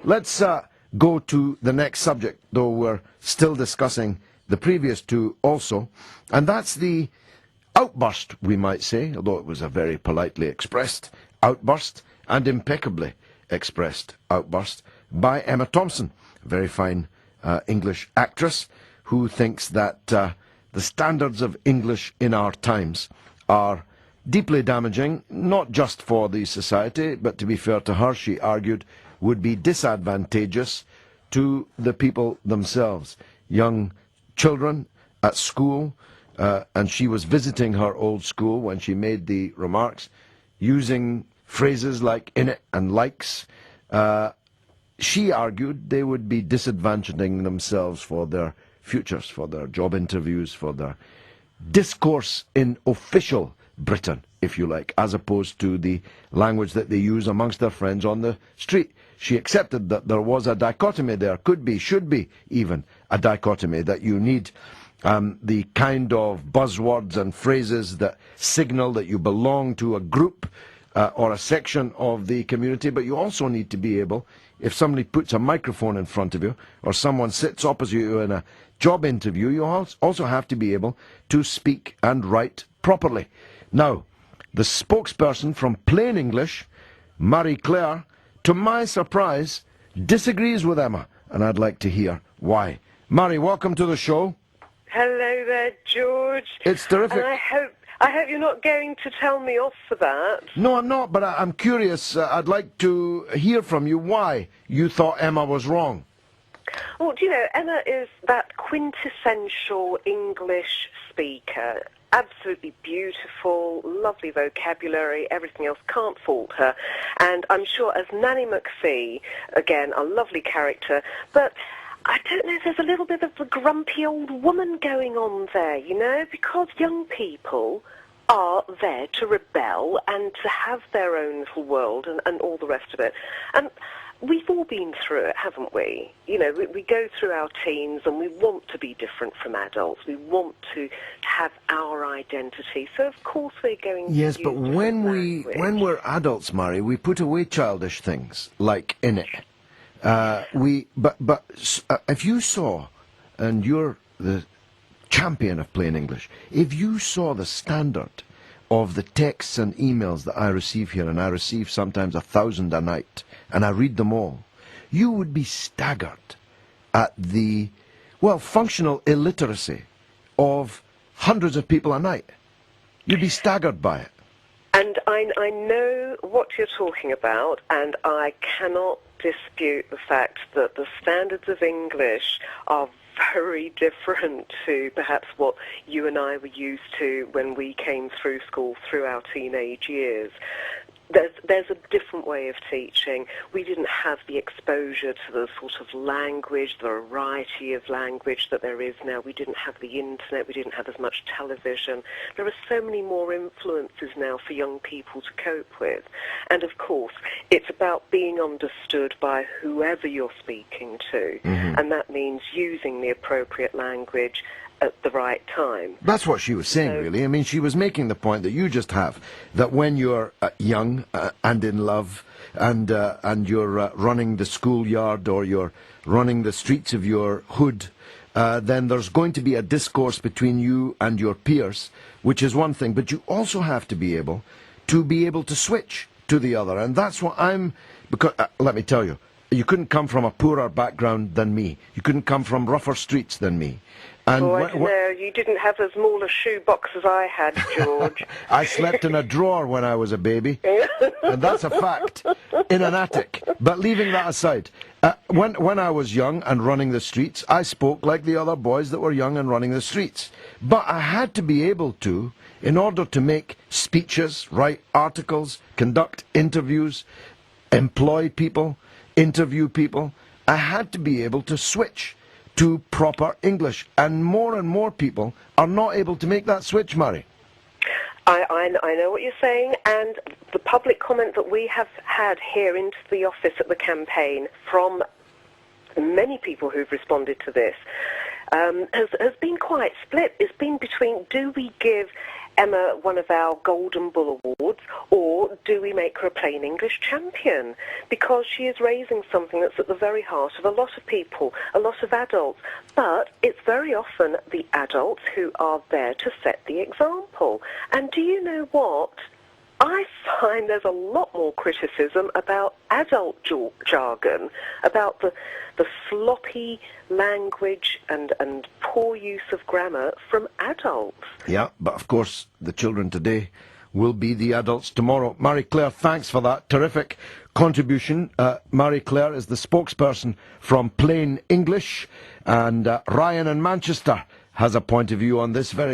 let's go to the next subject, though we're still discussing the previous two also, and that's the outburst, we might say, although it was a very politely expressed outburst and impeccably expressed outburst by Emma Thompson, a very fine English actress who thinks that the standards of English in our times are deeply damaging, not just for the society, but to be fair to her, she argued, would be disadvantageous to the people themselves. Young children at school, and she was visiting her old school when she made the remarks, using phrases like "in it" and "likes." She argued they would be disadvantaging themselves for their futures, for their job interviews, for their discourse in official Britain, if you like, as opposed to the language that they use amongst their friends on the street. She accepted that there was a dichotomy there, could be, should be even a dichotomy, that you need the kind of buzzwords and phrases that signal that you belong to a group or a section of the community, but you also need to be able, if somebody puts a microphone in front of you or someone sits opposite you in a job interview, you also have to be able to speak and write properly. Now, the spokesperson from Plain English, Marie-Claire, to my surprise, disagrees with Emma, and I'd like to hear why. Marie, welcome to the show. Hello there, George. It's terrific. And I hope you're not going to tell me off for that. No, I'm not, but I'm curious. I'd like to hear from you why you thought Emma was wrong. Well, do you know, Emma is that quintessential English speaker. Absolutely beautiful, lovely vocabulary, everything else, can't fault her. And I'm sure as Nanny McPhee, again, a lovely character, but I don't know, there's a little bit of the grumpy old woman going on there, you know, because young people are there to rebel and to have their own little world and all the rest of it. And we've all been through it, haven't we? You know, we go through our teens and we want to be different from adults. We want to have our identity. So, of course, we're going to Yes, use but when language. we're adults, Murray, we put away childish things, like "in it." If you saw, and you're the champion of plain English, if you saw the standard of the texts and emails that I receive here, and I receive sometimes 1,000 a night, and I read them all, you would be staggered at the, well, functional illiteracy of hundreds of people a night. You'd be staggered by it. And I know what you're talking about, and I cannot dispute the fact that the standards of English are very different to perhaps what you and I were used to when we came through school through our teenage years. There's a different way of teaching. We didn't have the exposure to the sort of language, the variety of language that there is now. We didn't have the internet. We didn't have as much television. There are so many more influences now for young people to cope with. And, of course, it's about being understood by whoever you're speaking to. Mm-hmm. And that means using the appropriate language at the right time. That's what she was saying, really. I mean, she was making the point that you just have, that when you're young and in love, and you're running the schoolyard or you're running the streets of your hood, then there's going to be a discourse between you and your peers, which is one thing, but you also have to be able to switch to the other, and that's what because let me tell you, you couldn't come from a poorer background than me. You couldn't come from rougher streets than me. And I don't know. You didn't have as small a shoebox as I had, George. I slept in a drawer when I was a baby, and that's a fact, in an attic. But leaving that aside, when I was young and running the streets, I spoke like the other boys that were young and running the streets. But I had to be able to, in order to make speeches, write articles, conduct interviews, employ people, interview people, I had to be able to switch to proper English, and more people are not able to make that switch, Murray. I know what you're saying, and the public comment that we have had here into the office at the campaign from many people who've responded to this has been quite split. It's been between, do we give Emma one of our Golden Bull Awards, or do we make her a plain English champion? Because she is raising something that's at the very heart of a lot of people, a lot of adults. But it's very often the adults who are there to set the example. And do you know what? I find there's a lot more criticism about adult jargon, about the sloppy language and poor use of grammar from adults. Yeah, but of course the children today will be the adults tomorrow. Marie-Claire, thanks for that terrific contribution. Marie-Claire is the spokesperson from Plain English, and Ryan in Manchester has a point of view on this very